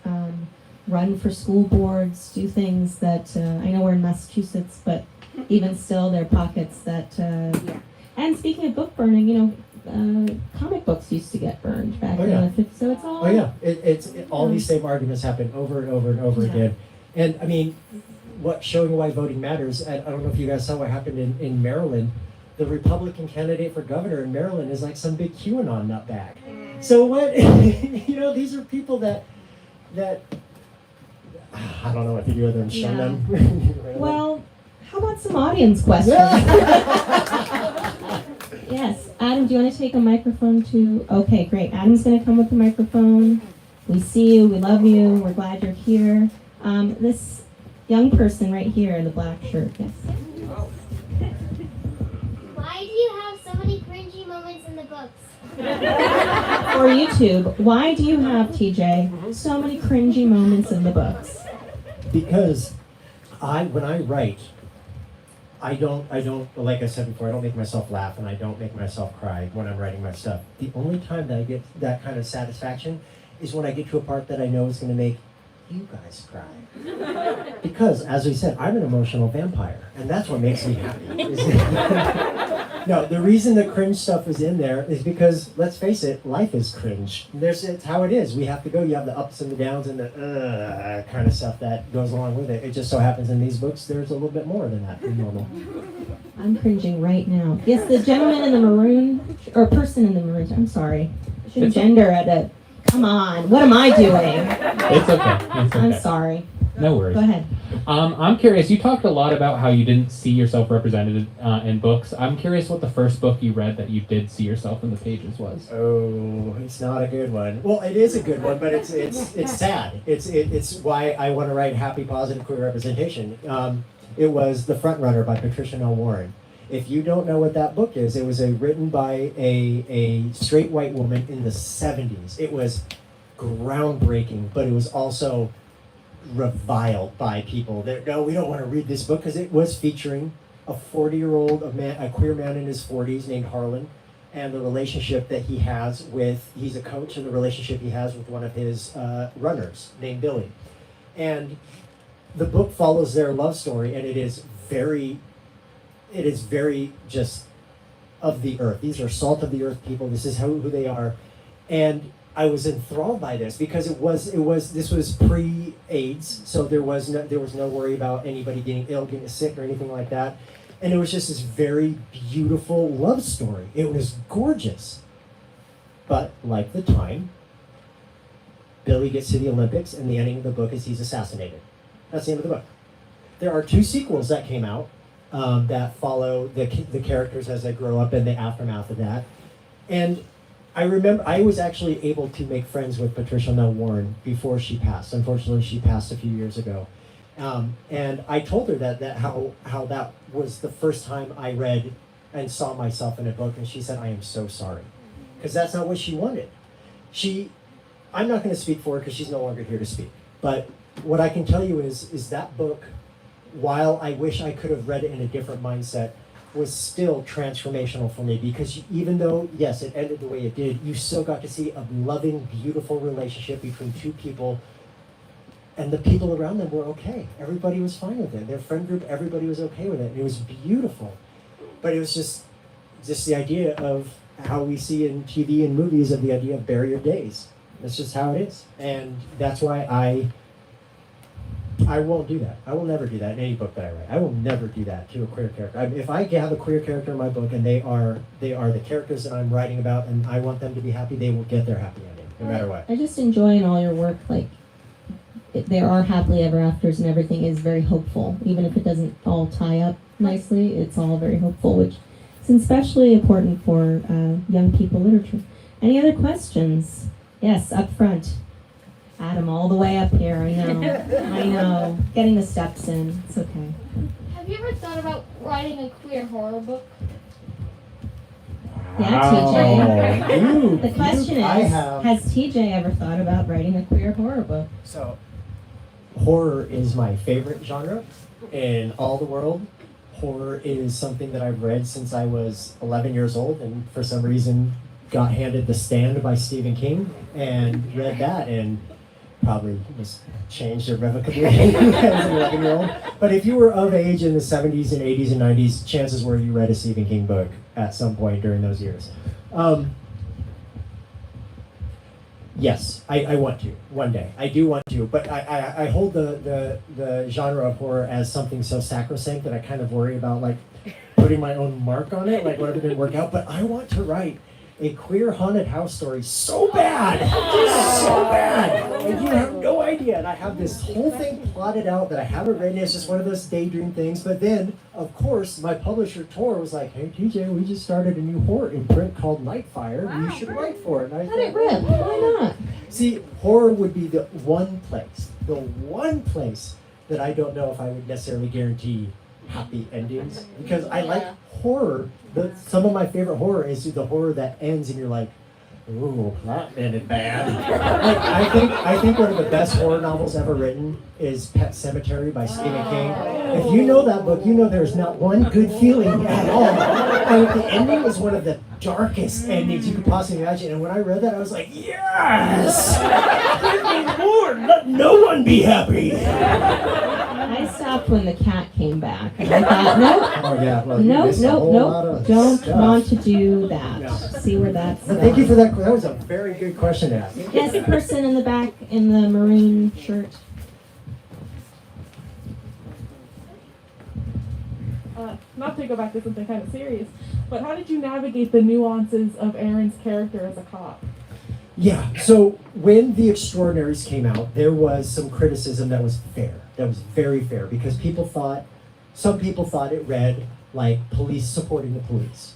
run for school boards, do things that, I know we're in Massachusetts, but even still, there are pockets that, and speaking of book burning, comic books used to get burned back in the 50s, so it's all... Oh yeah, all these same arguments happen over and over and over again. And I mean, showing why voting matters, I don't know if you guys saw what happened in Maryland. The Republican candidate for governor in Maryland is like some big QAnon nutbag. So what, these are people that I don't know what to do with them, shun them. Well, how about some audience questions? Yes, Adam, do you want to take a microphone too? Okay, great. Adam's going to come with the microphone. We see you, we love you, we're glad you're here. This young person right here in the black shirt, yes. Why do you have so many cringy moments in the books? For YouTube, why do you have, TJ, so many cringy moments in the books? Because when I write, I don't, like I said before, I don't make myself laugh and I don't make myself cry when I'm writing my stuff. The only time that I get that kind of satisfaction is when I get to a part that I know is going to make you guys cry. Because, as we said, I'm an emotional vampire, and that's what makes me happy. No, the reason the cringe stuff is in there is because, let's face it, life is cringe. It's how it is. We have to go. You have the ups and the downs and the kind of stuff that goes along with it. It just so happens in these books, there's a little bit more than that than normal. I'm cringing right now. Yes, the gentleman in the maroon, or person in the maroon, I'm sorry. I shouldn't gender at it. Come on, what am I doing? It's okay. I'm sorry. No worries. Go ahead. I'm curious, you talked a lot about how you didn't see yourself represented in books. I'm curious what the first book you read that you did see yourself in the pages was. Oh, it's not a good one. Well, it is a good one, but it's sad. It's why I want to write happy, positive queer representation. It was The Front Runner by Patricia L. Warren. If you don't know what that book is, it was written by a straight white woman in the 70s. It was groundbreaking, but it was also reviled by people. No, we don't want to read this book, because it was featuring a 40-year-old, a queer man in his 40s named Harlan, and the relationship that he has he's a coach, and the relationship he has with one of his runners named Billy. And the book follows their love story, and it is very just of the earth. These are salt of the earth people. This is who they are. And I was enthralled by this because this was pre-AIDS, so there was no worry about anybody getting ill, getting sick, or anything like that. And it was just this very beautiful love story. It was gorgeous. But like the time, Billy gets to the Olympics, and the ending of the book is he's assassinated. That's the end of the book. There are 2 sequels that came out that follow the characters as they grow up and the aftermath of that. And I remember I was actually able to make friends with Patricia Nell Warren before she passed. Unfortunately, she passed a few years ago. And I told her that how that was the first time I read and saw myself in a book, and she said, "I am so sorry," because that's not what she wanted. I'm not going to speak for her because she's no longer here to speak. But what I can tell you is that book, while I wish I could have read it in a different mindset, was still transformational for me, because even though, yes, it ended the way it did, you still got to see a loving, beautiful relationship between two people, and the people around them were okay. Everybody was fine with it. Their friend group, everybody was okay with it. And it was beautiful. But it was just the idea of how we see in TV and movies, of the idea of bury your days. That's just how it is. And that's why I won't do that. I will never do that in any book that I write. I will never do that to a queer character. If I have a queer character in my book and they are the characters that I'm writing about, and I want them to be happy, they will get their happy ending, no matter what. I just enjoy in all your work, like, there are happily ever afters and everything is very hopeful. Even if it doesn't all tie up nicely, it's all very hopeful, which is especially important for young people literature. Any other questions? Yes, up front. Adam, all the way up here, I know. Getting the steps in, it's okay. Have you ever thought about writing a queer horror book? Yeah, TJ. Ooh, The question is, has TJ ever thought about writing a queer horror book? So, horror is my favorite genre in all the world. Horror is something that I've read since I was 11 years old, and for some reason got handed The Stand by Stephen King and read that, and probably was changed irrevocably as an 11-year-old. But if you were of age in the 70s and 80s and 90s, chances were you read a Stephen King book at some point during those years. Yes, I want to, one day. I do want to, but I hold the genre of horror as something so sacrosanct that I kind of worry about, like, putting my own mark on it, like, what if it didn't work out? But I want to write a queer haunted house story so bad, so bad, and you have no idea. And I have this whole thing plotted out that I haven't written. It's just one of those daydream things. But then, of course, my publisher Tor was like, "Hey TJ, we just started a new horror imprint called Nightfire. You should write for it." And I Let it rip. Why not? See, horror would be the one place that I don't know if I would necessarily guarantee happy endings, because I like horror. Some of my favorite horror is the horror that ends and you're like, "Ooh, that ended bad." Like, I think one of the best horror novels ever written is Pet Sematary by Stephen King. If you know that book, you know there's not one good feeling at all. And the ending is one of the darkest endings you could possibly imagine. And when I read that, I was like, "Yes! Give me more! Let no one be happy!" I stopped when the cat came back. And I thought, nope, don't want to do that. No. See where that's But thank you for that. That was a very good question to ask. Yes, the person in the back in the maroon shirt. Not to go back to something kind of serious, but how did you navigate the nuances of Aaron's character as a cop? Yeah, so when The Extraordinaries came out, there was some criticism that was fair. That was very fair, because some people thought it read like police supporting the police.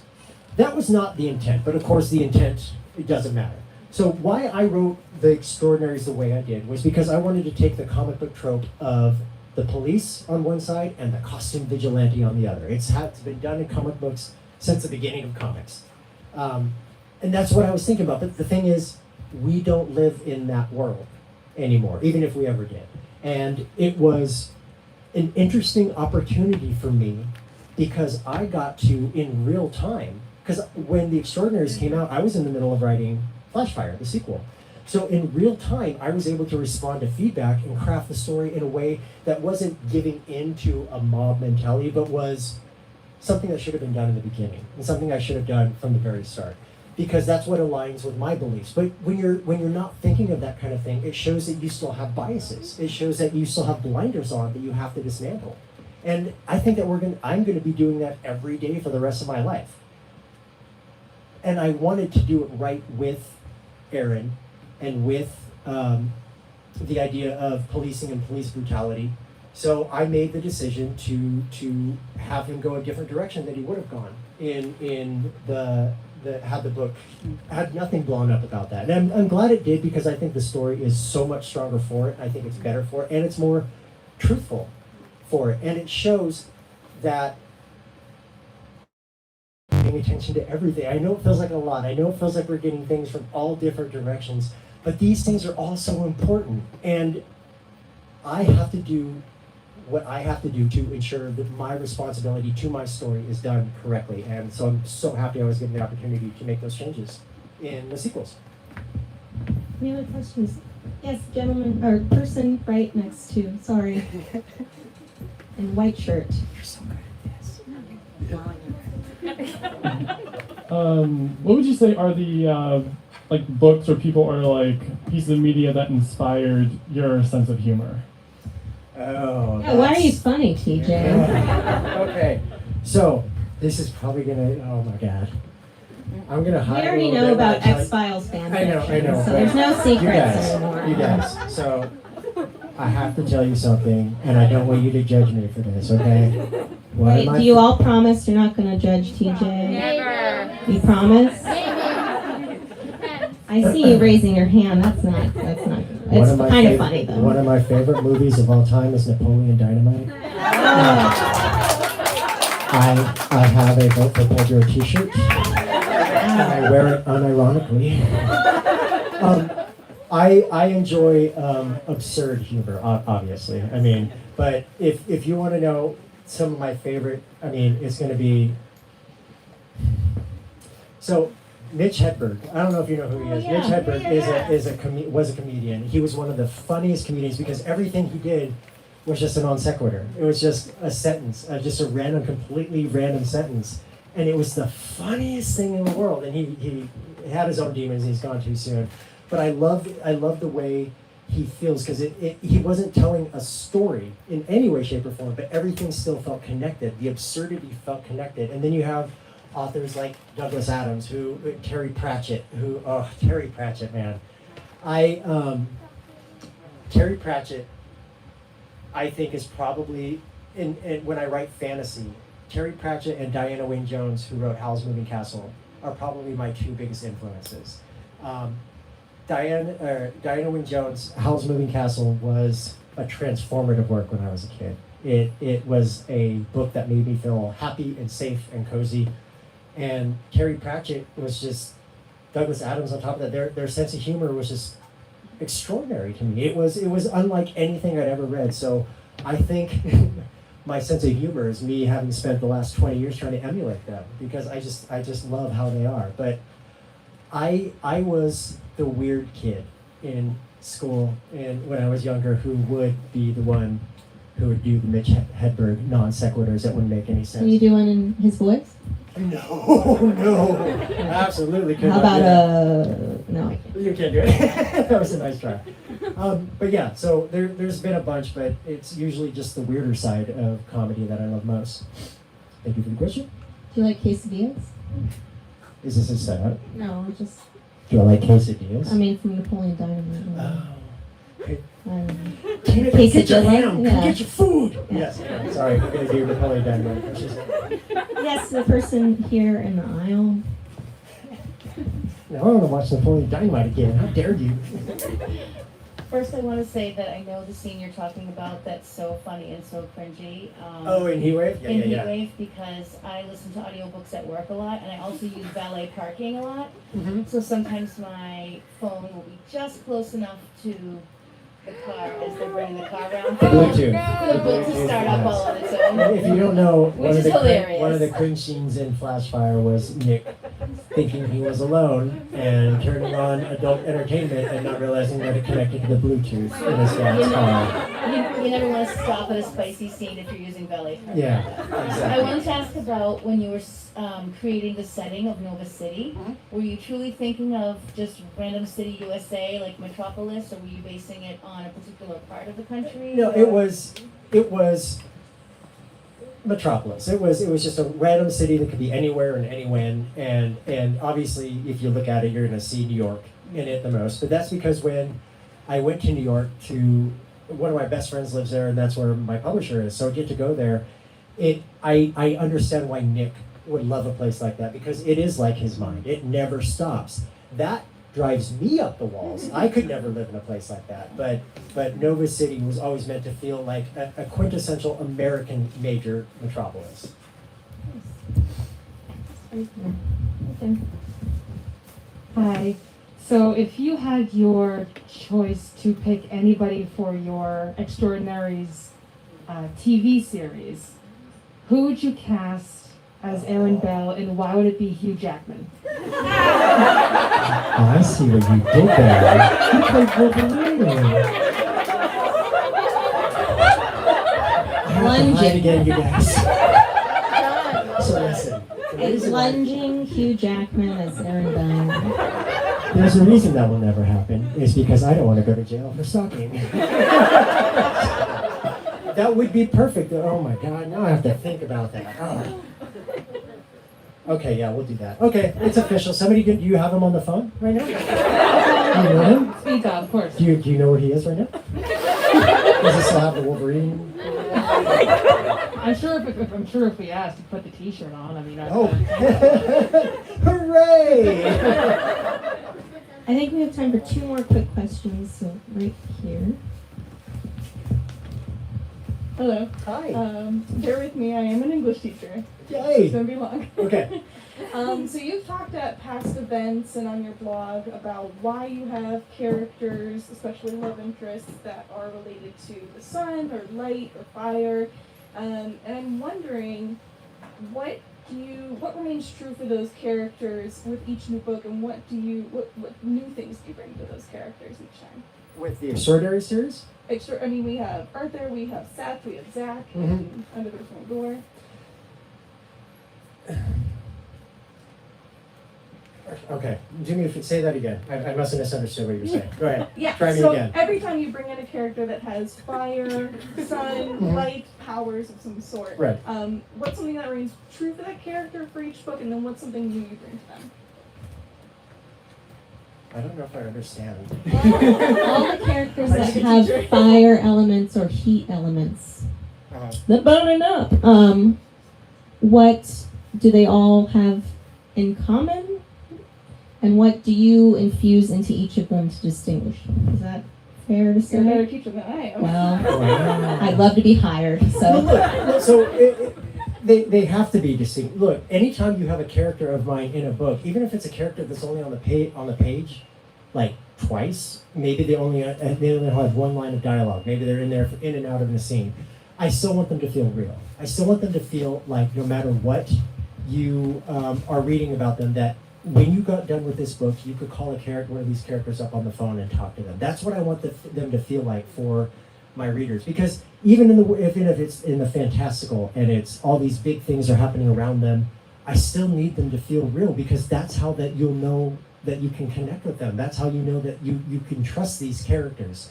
That was not the intent, but of course the intent, it doesn't matter. So why I wrote The Extraordinaries the way I did was because I wanted to take the comic book trope of the police on one side and the costume vigilante on the other. It's been done in comic books since the beginning of comics. And that's what I was thinking about. But the thing is, we don't live in that world anymore, even if we ever did. And it was an interesting opportunity for me, because I got to, in real time, because when The Extraordinaries came out, I was in the middle of writing Flashfire, the sequel. So in real time, I was able to respond to feedback and craft the story in a way that wasn't giving into a mob mentality, but was something that should have been done in the beginning, and something I should have done from the very start, because that's what aligns with my beliefs. But when you're not thinking of that kind of thing, it shows that you still have biases. It shows that you still have blinders on that you have to dismantle. And I think that I'm going to be doing that every day for the rest of my life. And I wanted to do it right with Aaron, and with the idea of policing and police brutality. So I made the decision to have him go a different direction than he would have gone in the had the book had nothing blown up about that. And I'm glad it did, because I think the story is so much stronger for it. I think it's better for it, and it's more truthful for it, and it shows that paying attention to everything. I know it feels like a lot. I know it feels like we're getting things from all different directions, but these things are all so important, and I have to do what I have to do to ensure that my responsibility to my story is done correctly. And so I'm so happy I was given the opportunity to make those changes in the sequels. Any other questions? Yes, gentleman, or person right next to, sorry. In white shirt. You're so good at this. What would you say are the like books or people or like pieces of media that inspired your sense of humor? Oh. Yeah, why are you funny, TJ? Okay, so this is probably gonna. Oh my God, I'm gonna We hide. already know about X-Files fan I know. so there's no secrets anymore. You guys. So I have to tell you something, and I don't want you to judge me for this, okay? Wait, do you all promise you're not going to judge TJ? Never. You promise? I see you raising your hand. That's not. It's kind of funny though. One of my favorite movies of all time is Napoleon Dynamite. Oh. I have a Vote for Pedro t-shirt, and I wear it unironically. I enjoy absurd humor, obviously. I mean, but if you want to know some of my favorite, I mean, it's going to be. So, Mitch Hedberg. I don't know if you know who he is. Yeah. Mitch Hedberg was a comedian. He was one of the funniest comedians because everything he did was just a non sequitur. It was just a sentence, just a completely random sentence, and it was the funniest thing in the world. And he had his own demons. And he's gone too soon, but I love the way he feels, because he wasn't telling a story in any way, shape, or form, but everything still felt connected. The absurdity felt connected, and then you have authors like Douglas Adams, Terry Pratchett, Terry Pratchett, man. Terry Pratchett, I think, is probably, when I write fantasy, Terry Pratchett and Diana Wynne Jones, who wrote Howl's Moving Castle, are probably my two biggest influences. Diana Wynne Jones' Howl's Moving Castle was a transformative work when I was a kid. It was a book that made me feel happy and safe and cozy. And Terry Pratchett was just, Douglas Adams on top of that, their sense of humor was just extraordinary to me. It was unlike anything I'd ever read. So I think my sense of humor is me having spent the last 20 years trying to emulate them, because I just love how they are. But I was the weird kid in school and when I was younger who would be the one who would do the Mitch Hedberg non sequiturs that wouldn't make any sense. Can you do one in his voice? No, absolutely couldn't. How about no? You can't do it. That was a nice try. But yeah, so there's been a bunch, but it's usually just the weirder side of comedy that I love most. Thank you for the question. Do you like quesadillas? Is this a setup? No, just. Do I like quesadillas? I mean, from Napoleon Dynamite. Oh. Hey, I don't know. Tina, come get your Quesadilla? ham. Yeah. Come get your food. Yeah. Yes. Sorry, we're gonna do Napoleon Dynamite. Yes, the person here in the aisle. Now I want to watch Napoleon Dynamite again. How dare you? First, I want to say that I know the scene you're talking about that's so funny and so cringy. In Heatwave? In Heatwave, because I listen to audiobooks at work a lot, and I also use valet parking a lot. Mm-hmm. So sometimes my phone will be just close enough to the car as they're bringing the car around. Bluetooth. For the book to start up all on its own. If you don't know, Which is hilarious. one of the cringe scenes in Flashfire was Nick thinking he was alone and turning on adult entertainment and not realizing that it connected to the Bluetooth in his dad's car. You never want to stop at a spicy scene if you're using valet parking. Yeah, I exactly. wanted to ask about when you were creating the setting of Nova City. Were you truly thinking of just random city USA, like Metropolis, or were you basing it on a particular part of the country? No, it was Metropolis. It was just a random city that could be anywhere and anywhen, and obviously if you look at it, you're going to see New York in it the most. But that's because when I went to New York, one of my best friends lives there, and that's where my publisher is. So I get to go there. I understand why Nick would love a place like that because it is like his mind. It never stops. That drives me up the walls. I could never live in a place like that. But Nova City was always meant to feel like a quintessential American major metropolis. Okay. Hi. So if you had your choice to pick anybody for your Extraordinaries TV series, who would you cast as Aaron Bell, and why would it be Hugh Jackman? I see what you did there. You played Wolverine. Lunging. Again, you guys. So listen. It's lunging Hugh Jackman as Aaron Bell. There's a reason that will never happen. It's because I don't want to go to jail for stalking. That would be perfect. Oh my God, now I have to think about that. Oh. Okay, yeah, we'll do that. Okay, it's official. Somebody, do you have him on the phone right now? Do you know him? Speak up, of course. Do you know where he is right now? Does he still have the Wolverine? I'm sure if we asked, he'd put the T-shirt on. I mean, Oh, hooray! I think we have time for 2 more quick questions, so right here. Hello. Hi. Bear with me. I am an English teacher. It's Yay! gonna be long. Okay. So you've talked at past events and on your blog about why you have characters, especially love interests, that are related to the sun or light or fire. And I'm wondering, what remains true for those characters with each new book, and what new things do you bring to those characters each time? With the Extraordinary series? I mean, we have Arthur, we have Seth, we have Zach, and Under the Front Door. Okay, Jimmy, say that again. I must have misunderstood what you were saying. Go ahead. Yeah, Try me so again. every time you bring in a character that has fire, sun, light, powers of some sort, Right. what's something that remains true for that character for each book, and then what's something new you bring to them? I don't know if I understand. All the characters that have fire elements or heat elements. The burning up. What do they all have in common? And what do you infuse into each of them to distinguish them? Is that fair to You're a better say? teacher than I am. Well, Wow. I'd love to be hired, so. Look, so they have to be distinct. Look, anytime you have a character of mine in a book, even if it's a character that's only on the page, like twice, maybe they only have one line of dialogue. Maybe they're in and out of the scene. I still want them to feel real. I still want them to feel like no matter what you are reading about them, that when you got done with this book, you could call one of these characters up on the phone and talk to them. That's what I want them to feel like for my readers. Because even if it's in the fantastical and it's all these big things are happening around them, I still need them to feel real, because that's how that you'll know that you can connect with them. That's how you know that you can trust these characters.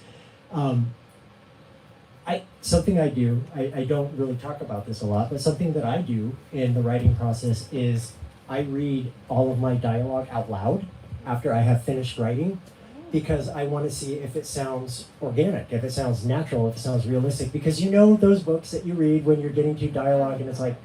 Something I do, I don't really talk about this a lot, but something that I do in the writing process is I read all of my dialogue out loud after I have finished writing, because I want to see if it sounds organic, if it sounds natural, if it sounds realistic. Because you know those books that you read when you're getting to dialogue and it's like,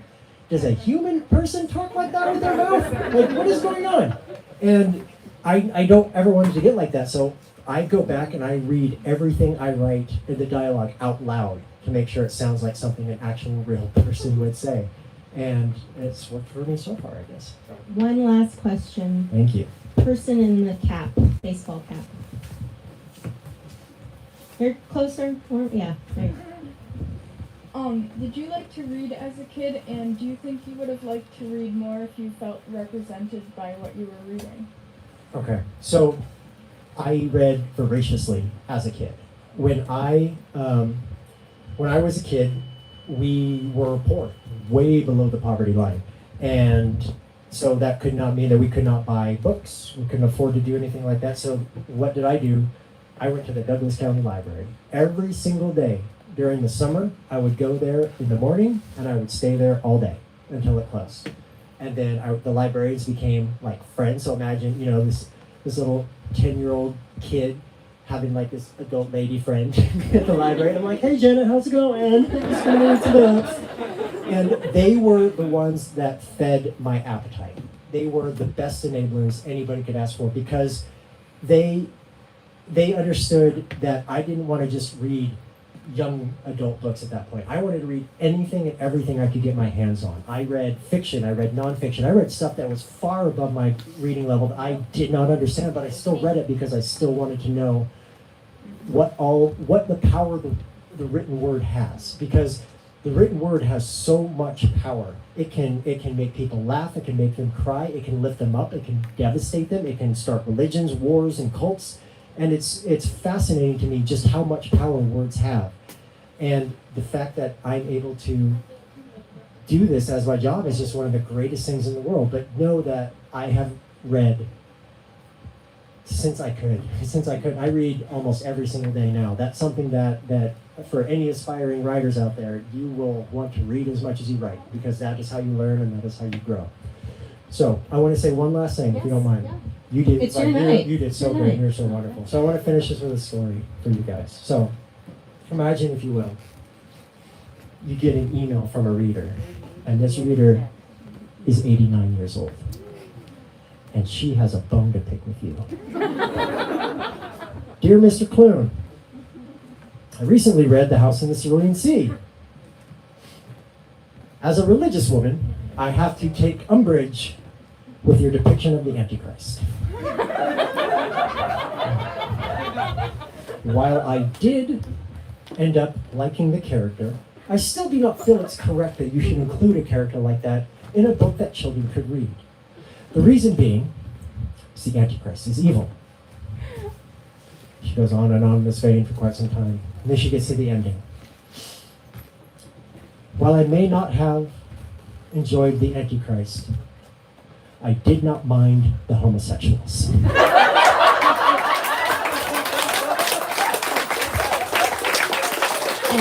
does a human person talk like that with their mouth? Like, what is going on? And I don't ever want it to get like that. So I go back and I read everything I write in the dialogue out loud to make sure it sounds like something an actual real person would say. And it's worked for me so far, I guess. So, One last question. thank you. Person in the cap, baseball cap. You're closer? Or, yeah. There. Did you like to read as a kid, and do you think you would have liked to read more if you felt represented by what you were reading? Okay, so I read voraciously as a kid. When I was a kid, we were poor, way below the poverty line, and so that could not mean that we could not buy books. We couldn't afford to do anything like that. So what did I do? I went to the Douglas County Library every single day. During the summer, I would go there in the morning, and I would stay there all day until it closed. And then the librarians became like friends. So imagine, this little 10-year-old kid having like this adult lady friend at the library. And I'm like, hey, Jenna, how's it going? Just gonna read some books. And they were the ones that fed my appetite. They were the best enablers anybody could ask for because they understood that I didn't want to just read young adult books at that point. I wanted to read anything and everything I could get my hands on. I read fiction, I read nonfiction, I read stuff that was far above my reading level that I did not understand, but I still read it because I still wanted to know what the power the written word has. Because the written word has so much power. It can make people laugh, it can make them cry, it can lift them up, it can devastate them, it can start religions, wars, and cults. And it's fascinating to me just how much power words have. And the fact that I'm able to do this as my job is just one of the greatest things in the world. But know that I have read since I could. I read almost every single day now. That's something that for any aspiring writers out there, you will want to read as much as you write, because that is how you learn and that is how you grow. So I want to say one last thing, if you don't mind. Yeah. You did. It's your night. You did so Your great. night. You're so wonderful. So I want to finish this with a story for you guys. So imagine, if you will, you get an email from a reader, and this reader is 89 years old, and she has a bone to pick with you. Dear Mr. Klune, I recently read The House in the Cerulean Sea. As a religious woman, I have to take umbrage with your depiction of the Antichrist. While I did end up liking the character, I still do not feel it's correct that you should include a character like that in a book that children could read. The reason being is the Antichrist is evil. She goes on and on in this vein for quite some time. And then she gets to the ending. While I may not have enjoyed the Antichrist, I did not mind the homosexuals. And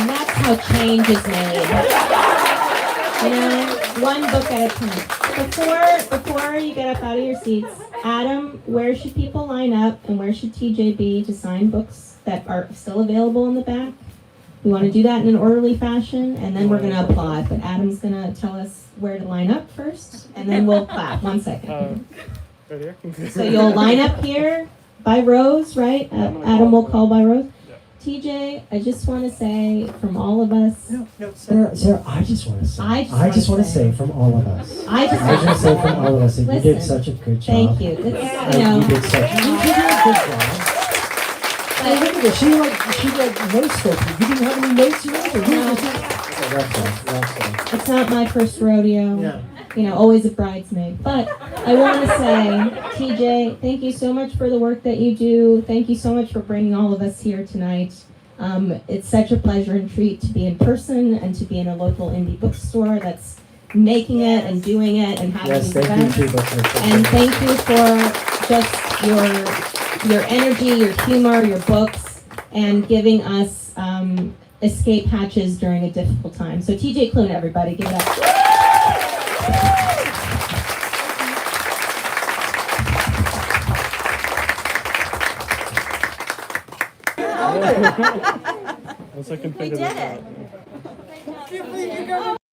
that's how change is made. You know, one book at a time. Before you get up out of your seats, Adam, where should people line up and where should TJ be to sign books that are still available in the back? We want to do that in an orderly fashion, and then we're going to applaud. But Adam's going to tell us where to line up first, and then we'll clap. 1 second. Right here? So you'll line up here by rows, right? Adam will call by rows. TJ, I just want to say from all of us. No, Sarah, I just want to say. I just want wanna to say from all of us. I just want to say from all of us that you did Listen, such a good job. Thank you. It's, You did such a good job. Hey, look at this. She read notes for you. You didn't have any notes you read? No. That's It's not my first rodeo. Yeah. You know, always a bridesmaid. But I want to say, TJ, thank you so much for the work that you do. Thank you so much for bringing all of us here tonight. It's such a pleasure and treat to be in person and to be in a local indie bookstore that's making it and doing it and having Yes, these events. thank you, Bookmith. And thank you for just your energy, your humor, your books, and giving us escape hatches during a difficult time. So TJ Klune, everybody, give it up. One second. We did it.